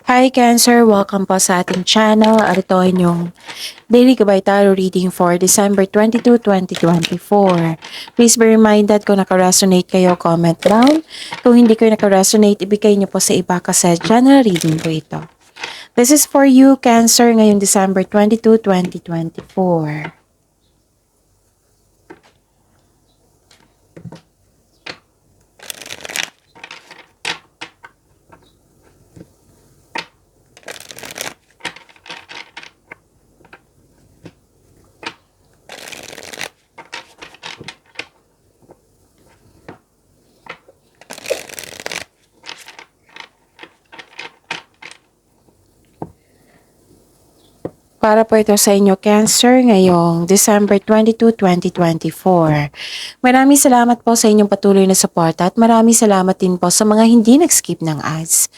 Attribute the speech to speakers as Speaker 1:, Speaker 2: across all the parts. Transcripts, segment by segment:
Speaker 1: Hi Cancer! Welcome po sa ating channel at ito ay inyong Daily Gabay Tarot Reading for December 22, 2024. Please be reminded kung naka-resonate kayo, comment down. Kung hindi kayo naka-resonate, ibigay niyo po sa iba kasi general reading po ito. This is for you Cancer ngayong December 22, 2024. Para po ito sa inyo, Cancer, ngayong December 22, 2024. Maraming salamat po sa inyong patuloy na suporta at maraming salamat din po sa mga hindi nag-skip ng ads.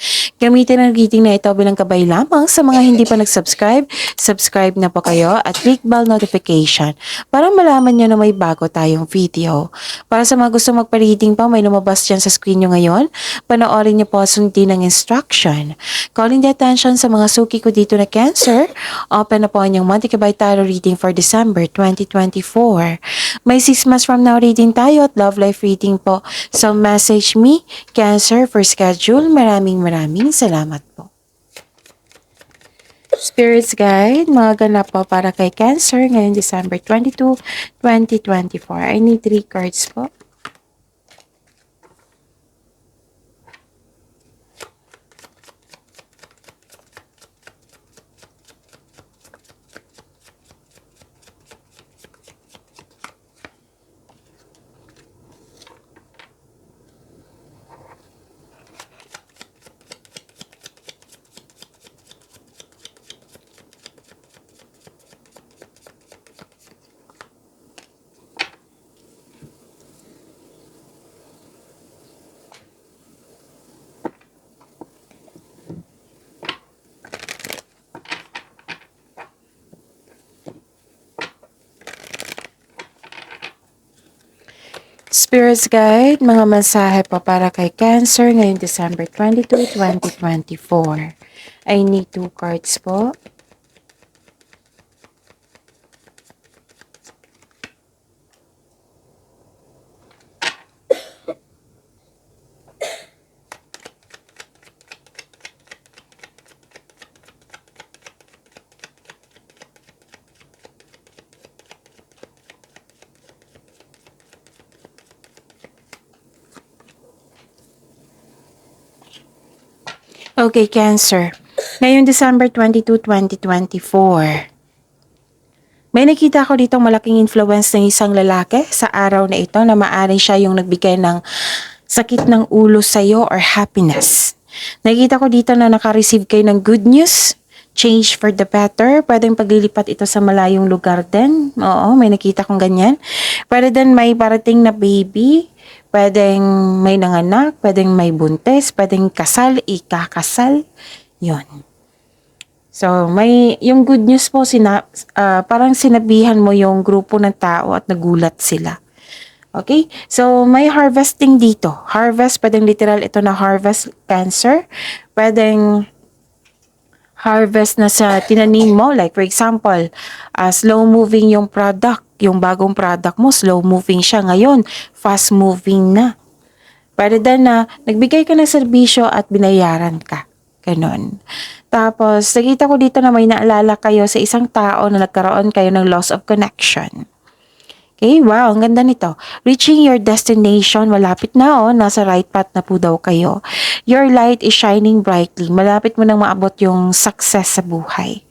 Speaker 1: Gamitin ang reading na ito bilang gabay lamang sa mga hindi pa nag-subscribe. Subscribe na po kayo at click bell notification para malaman nyo na may bago tayong video. Para sa mga gusto magpa-reading pa, may lumabas dyan sa screen nyo ngayon. Panoorin nyo po sundin ng instruction. Calling the attention sa mga suki ko dito na Cancer, open na po ang inyong monthly Gabay Tarot reading for December 2024. May 6 months from now reading tayo at love life reading po. So message me, Cancer, for schedule. Maraming salamat po. Spirits Guide, mga ganap po para kay Cancer ngayong December 22, 2024. I need 3 cards po. Spirits Guide, mga mensahe po para kay Cancer ngayong December 22, 2024. I need 2 cards po. Okay, Cancer. Ngayong December 22, 2024. May nakita ko dito malaking influence ng isang lalaki sa araw na ito na maaari siya yung nagbigay ng sakit ng ulo sa'yo or happiness. Nakita ko dito na naka-receive kayo ng good news, change for the better. Pwedeng paglilipat ito sa malayong lugar din. Oo, may nakita kong ganyan. Pwede din may parating na baby. Pwedeng may nanganak, pwedeng may buntis, pwedeng kasal, ikakasal. Yun. So, yung good news po, parang sinabihan mo yung grupo ng tao at nagulat sila. Okay? So, may harvesting dito. Harvest, pwedeng literal ito na harvest, Cancer. Pwedeng harvest na sa tinanim mo. Like for example, slow moving yung product. Yung bagong product mo, slow moving siya. Ngayon, fast moving na. Pwede din na nagbigay ka ng serbisyo at binayaran ka. Ganon. Tapos, nakita ko dito na may naalala kayo sa isang tao na nagkaroon kayo ng loss of connection. Okay, wow, ang ganda nito. Reaching your destination, malapit na nasa right path na po daw kayo. Your light is shining brightly. Malapit mo nang maabot yung success sa buhay.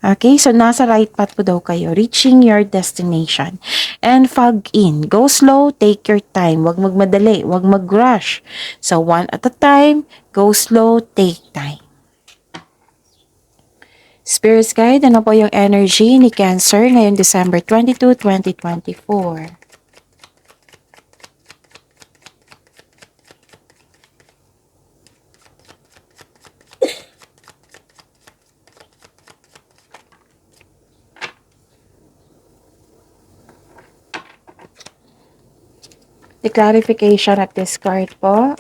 Speaker 1: Okay, so nasa right path po daw kayo. Reaching your destination. And fog in. Go slow, take your time. Huwag magmadali, huwag mag-rush. So one at a time, go slow, take time. Spirits Guide, ano po yung energy ni Cancer ngayong December 22, 2024? The clarification of this card po.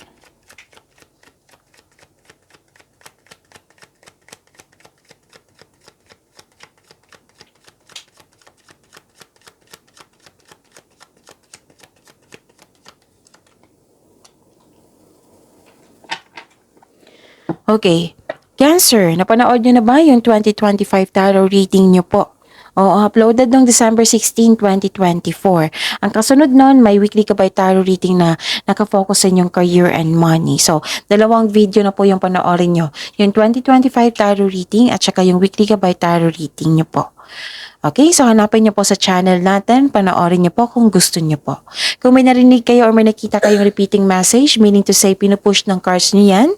Speaker 1: Okay. Cancer, napanood nyo na ba yung 2025 tarot reading nyo po? Oo, uploaded noong December 16, 2024. Ang kasunod nun, may weekly kabay tarot reading na nakafocus sa inyong career and money. So, dalawang video na po yung panoorin nyo. Yung 2025 tarot reading at saka yung weekly kabay tarot reading nyo po. Okay, so hanapin niyo po sa channel natin, panoorin niyo po kung gusto niyo po. Kung may narinig kayo or may nakita kayong repeating message, meaning to say pinupush ng cards niyo yan,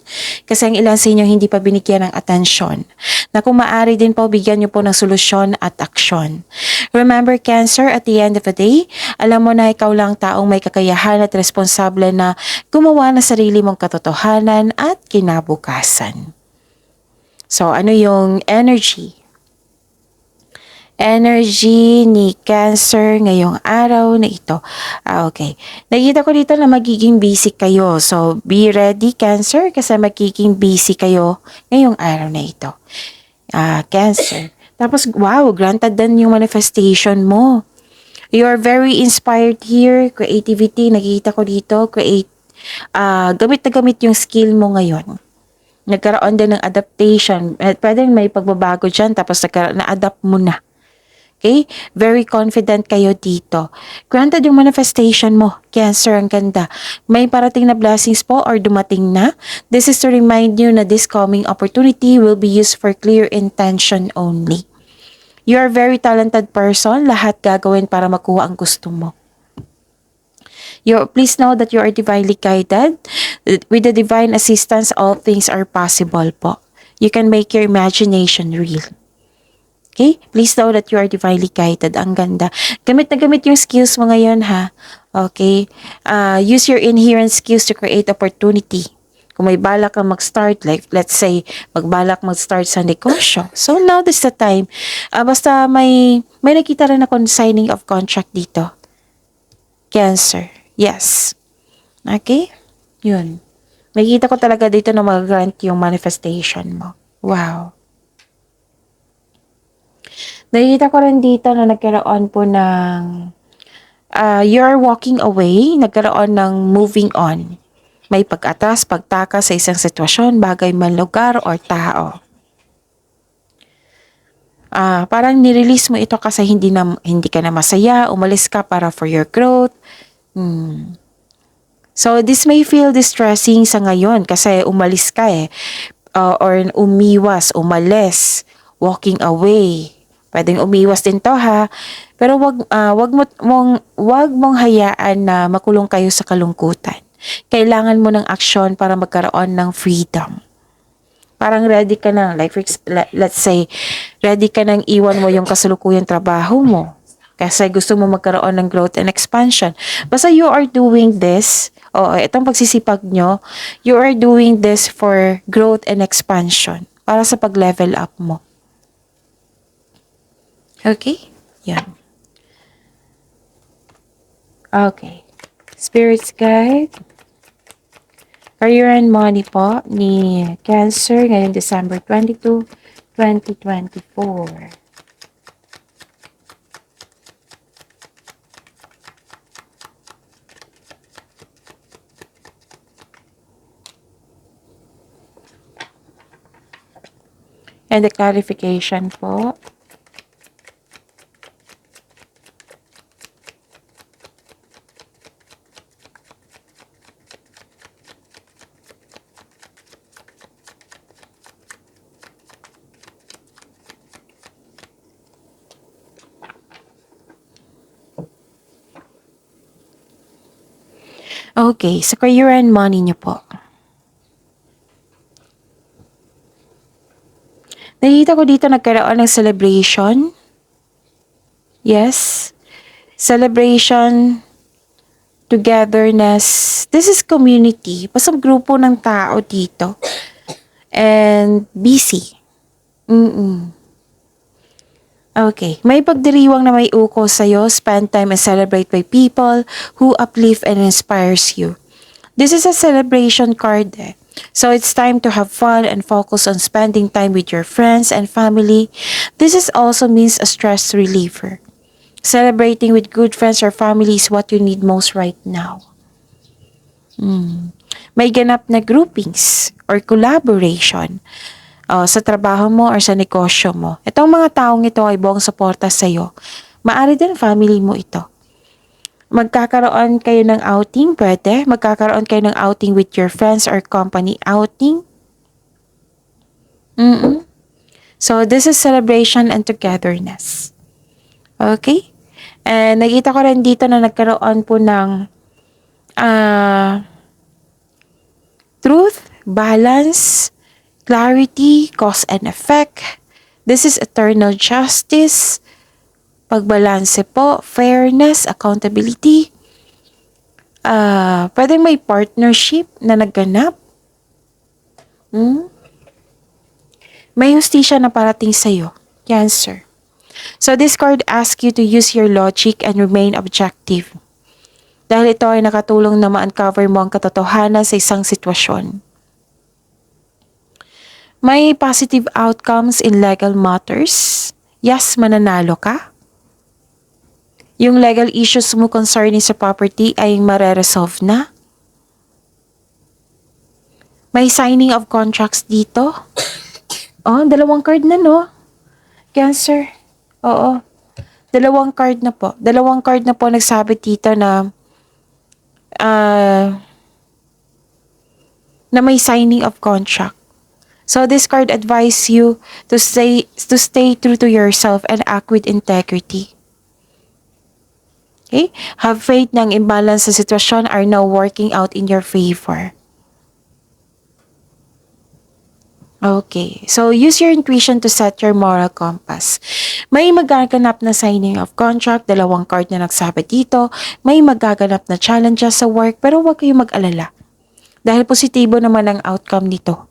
Speaker 1: kasi ang ilan sa inyo hindi pa binigyan ng atensyon. Na kung maaari din po, bigyan niyo po ng solusyon at aksyon. Remember, Cancer, at the end of the day, alam mo na ikaw lang taong may kakayahan at responsable na gumawa ng sarili mong katotohanan at kinabukasan. So, ano yung energy ni Cancer ngayong araw na ito? Okay. Nakita ko dito na magiging busy kayo. So, be ready, Cancer, kasi magiging busy kayo ngayong araw na ito. Cancer. Tapos, wow, granted din yung manifestation mo. You are very inspired here. Creativity, nakikita ko dito. Gamit na gamit yung skill mo ngayon. Nagkaroon din ng adaptation. Pwede may pagbabago dyan, tapos na-adapt mo na. Okay? Very confident kayo dito. Granted yung manifestation mo, Cancer, ang ganda. May parating na blessings po or dumating na. This is to remind you na this coming opportunity will be used for clear intention only. You are a very talented person. Lahat gagawin para makuha ang gusto mo. Please know that you are divinely guided. With the divine assistance, all things are possible po. You can make your imagination real. Okay? Please know that you are divinely guided. Ang ganda. Gamit na gamit yung skills mo ngayon, ha? Okay? Use your inherent skills to create opportunity. Kung may balak kang mag-start, like let's say, mag-start sa negosyo. So now is the time. Basta may nakita rin ako signing of contract dito. Cancer. Yes. Okay? Yun. Nakita ko talaga dito na mag-grant yung manifestation mo. Wow. Nakikita ko rin dito na nagkaroon po ng you're walking away, nagkaroon ng moving on. May pag-atras, pagtakas sa isang sitwasyon, bagay man lugar or tao. Parang nirelease mo ito kasi hindi ka na masaya, umalis ka para for your growth. So this may feel distressing sa ngayon kasi umalis ka or umiwas, umalis, walking away. Pwedeng umiwas din to, ha. Pero wag mong hayaan na makulong kayo sa kalungkutan. Kailangan mo ng aksyon para magkaroon ng freedom. Parang ready ka na, like let's say, ready ka nang iwan mo yung kasalukuyang trabaho mo. Kasi gusto mo magkaroon ng growth and expansion. Basta you are doing this, itong pagsisipag nyo, you are doing this for growth and expansion. Para sa pag-level up mo. Okay? Yan. Okay. Spirits guide. Career and money po ni Cancer ngayong December 22, 2024. And the clarification po. Okay, sa career and money niyo po. Nakita ko dito nagkaroon ng celebration. Yes. Celebration, togetherness. This is community. Basta grupo ng tao dito. And busy. Okay. May pagdiriwang na may uko sa'yo. Spend time and celebrate by people who uplift and inspires you. This is a celebration card. So it's time to have fun and focus on spending time with your friends and family. This is also means a stress reliever. Celebrating with good friends or family is what you need most right now. May ganap na groupings or collaboration sa trabaho mo or sa negosyo mo. Itong mga taong ito ay buong suporta sa iyo. Maari din family mo ito. Magkakaroon kayo ng outing, pwede. Magkakaroon kayo ng outing with your friends or company outing. So, this is celebration and togetherness. Okay? And nakita ko rin dito na nagkaroon po ng truth, balance, clarity, cause and effect. This is eternal justice, pagbalanse po, fairness, accountability. Pwedeng may partnership na nagganap. May hustisya na parating sa'yo, Cancer. So this card asks you to use your logic and remain objective. Dahil ito ay nakatulong na ma-uncover mo ang katotohanan sa isang sitwasyon. May positive outcomes in legal matters. Yes, mananalo ka. Yung legal issues mo concerning sa property ay mare-resolve na. May signing of contracts dito. Oh, 2 card na, no? Cancer. Oo. 2 card na po. 2 card na po nagsabi dito na na may signing of contract. So this card advise you to stay true to yourself and act with integrity. Okay? Have faith na ang imbalance sa sitwasyon are now working out in your favor. Okay. So, use your intuition to set your moral compass. May magaganap na signing of contract, 2 card na nagsabi dito. May magaganap na challenges sa work, pero huwag kayong mag-alala. Dahil positibo naman ang outcome nito.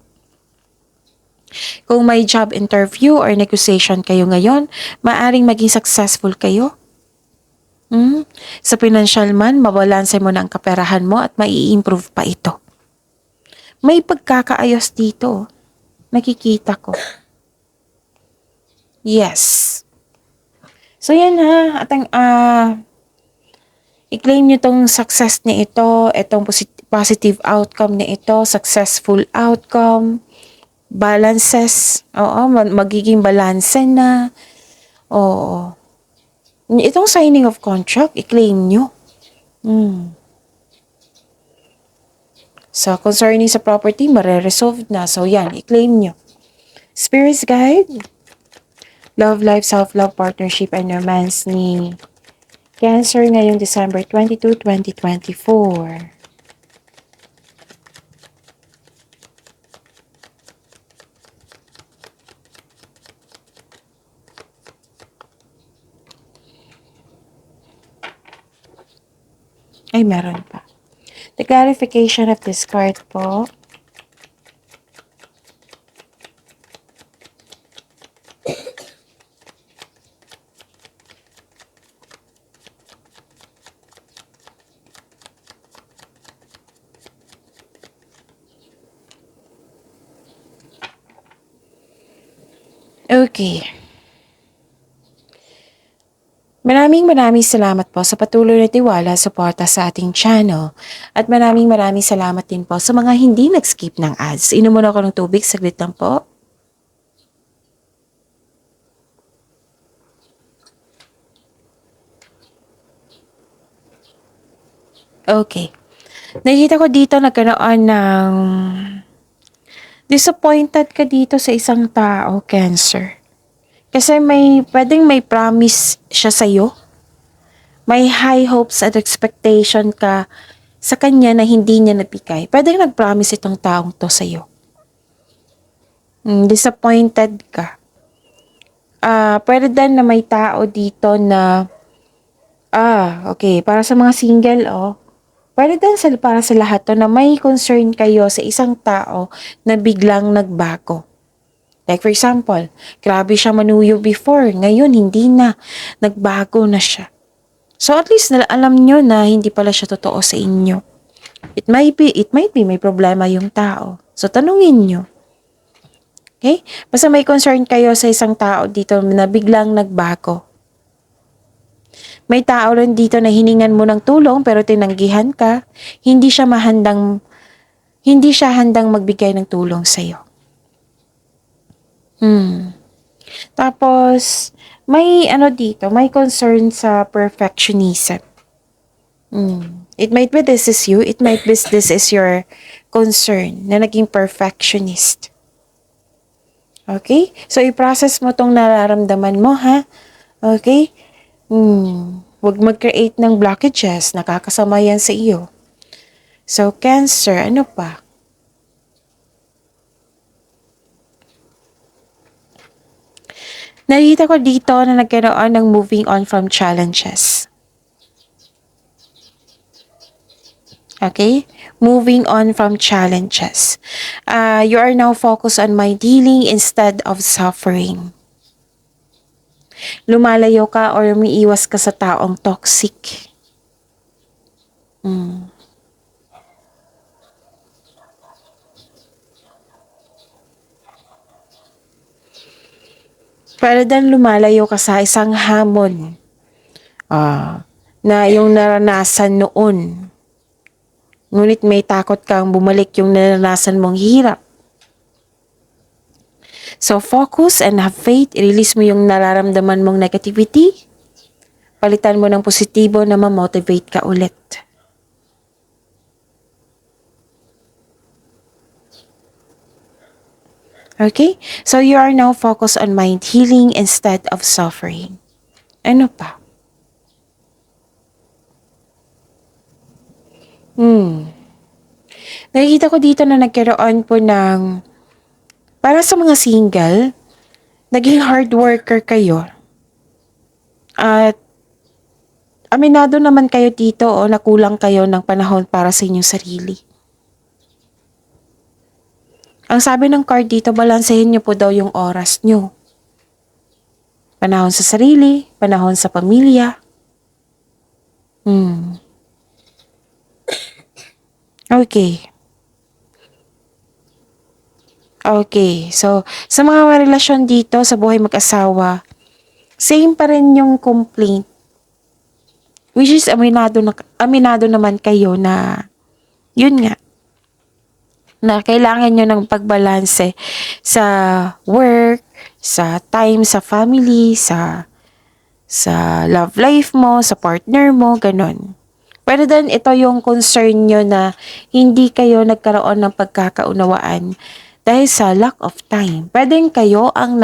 Speaker 1: Kung may job interview or negotiation kayo ngayon, maaring maging successful kayo. Sa financial man, mabalanse mo na ang kaperahan mo at mai-improve pa ito. May pagkakaayos dito. Nakikita ko. Yes. So yan ha. At ang i-claim nyo tong success na ito, itong positive outcome na ito, successful outcome, balances. Oo, magiging balance na. Oo. Itong signing of contract, i-claim nyo. So, concerning sa property, mare-resolve na. So, yan, i-claim nyo. Spirits Guide, Love Life, Self-Love, Partnership, and Romance ni Cancer ngayong December 22, 2024. Ay, meron pa. The clarification of this card po. Okay. Maraming salamat po sa patuloy na tiwala, suporta sa ating channel. At maraming salamat din po sa mga hindi nag-skip ng ads. Inom muna ako ng tubig, saglit lang po. Okay. Nakita ko dito nagkaroon ng disappointed ka dito sa isang tao, Cancer. Kasi pwedeng may promise siya sa'yo. May high hopes at expectation ka sa kanya na hindi niya nabigay. Pwedeng nag-promise itong taong to sa'yo. Disappointed ka. Pwede din na may tao dito na, okay, para sa mga single, pwede din para sa lahat to na may concern kayo sa isang tao na biglang nagbago. Like for example, grabe siya manuyo before, ngayon hindi na, nagbago na siya. So at least alam nyo na hindi pala siya totoo sa inyo. It might be may problema yung tao. So tanungin nyo. Okay? Basta may concern kayo sa isang tao dito na biglang nagbago. May tao rin dito na hiningan mo ng tulong pero tinanggihan ka. Hindi siya mahandang hindi siya handang magbigay ng tulong sa'yo. Tapos, may dito, may concern sa perfectionism. It might be this is you, it might be this is your concern na naging perfectionist. Okay? So, i-process mo tong nararamdaman mo, ha? Okay? Huwag mag-create ng blockages, nakakasama yan sa iyo. So, Cancer, ano pa? Nakita ko dito na nagkaroon ng moving on from challenges. Okay? Moving on from challenges. You are now focused on mind healing instead of suffering. Lumalayo ka or umiiwas ka sa taong toxic. Para din lumalayo ka sa isang hamon na yung naranasan noon. Ngunit may takot kang bumalik yung naranasan mong hirap. So focus and have faith. I-release mo yung nararamdaman mong negativity. Palitan mo ng positibo na ma-motivate ka ulit. Okay? So you are now focused on mind healing instead of suffering. Ano pa? Nakikita ko dito na nagkaroon po ng, para sa mga single, naging hard worker kayo. At aminado naman kayo dito na kulang kayo ng panahon para sa inyong sarili. Ang sabi ng card dito, balansehin niyo po daw yung oras niyo. Panahon sa sarili, panahon sa pamilya. Okay. Okay, so sa mga relasyon dito sa buhay mag-asawa, same pa rin yung complaint. Which is aminado naman kayo na yun nga, na kailangan nyo ng pagbalanse sa work, sa time sa family, sa love life mo, sa partner mo, ganun. Pero then ito yung concern nyo na hindi kayo nagkaroon ng pagkakaunawaan dahil sa lack of time. Pwedeng kayo ang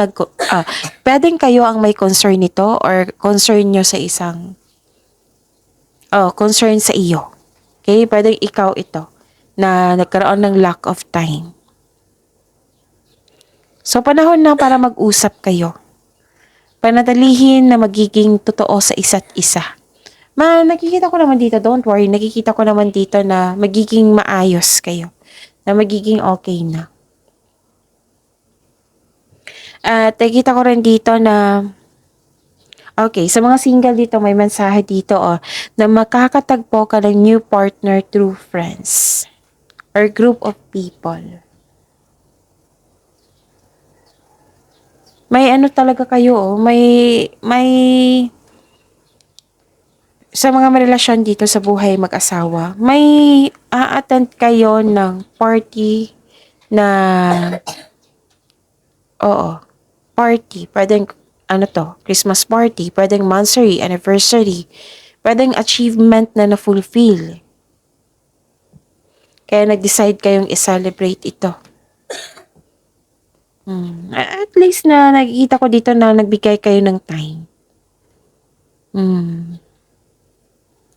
Speaker 1: may concern nito or concern nyo sa isang concern sa iyo. Okay? Pwedeng ikaw ito na nagkaroon ng lack of time. So, panahon na para mag-usap kayo. Panatilihin na magiging totoo sa isa't isa. Nakikita ko naman dito, don't worry, nakikita ko naman dito na magiging maayos kayo. Na magiging okay na. At nakikita ko rin dito na okay, sa mga single dito, may mensahe dito na makakatagpo ka ng new partner through friends or group of people. May talaga kayo, may sa mga relasyon dito sa buhay mag-asawa, may a-attend kayo ng party na party, pwedeng Christmas party, pwedeng monthsary, anniversary, pwedeng achievement na na-fulfill. Kaya nag-decide kayong i-celebrate ito. At least na nakikita ko dito na nagbigay kayo ng time.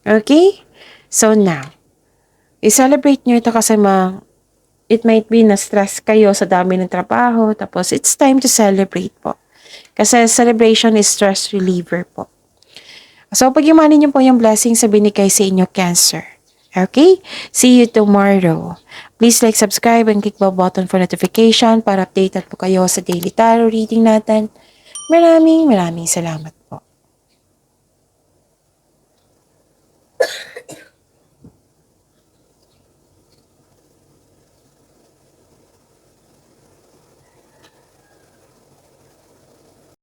Speaker 1: Okay? So now, i-celebrate nyo ito kasi it might be na-stress kayo sa dami ng trabaho, tapos it's time to celebrate po. Kasi celebration is stress reliever po. So, pag-imanin niyo po yung blessings sa binigay sa inyo, Cancer. Okay? See you tomorrow. Please like, subscribe, and click the button for notification para updated po kayo sa daily tarot reading natin. Maraming salamat po.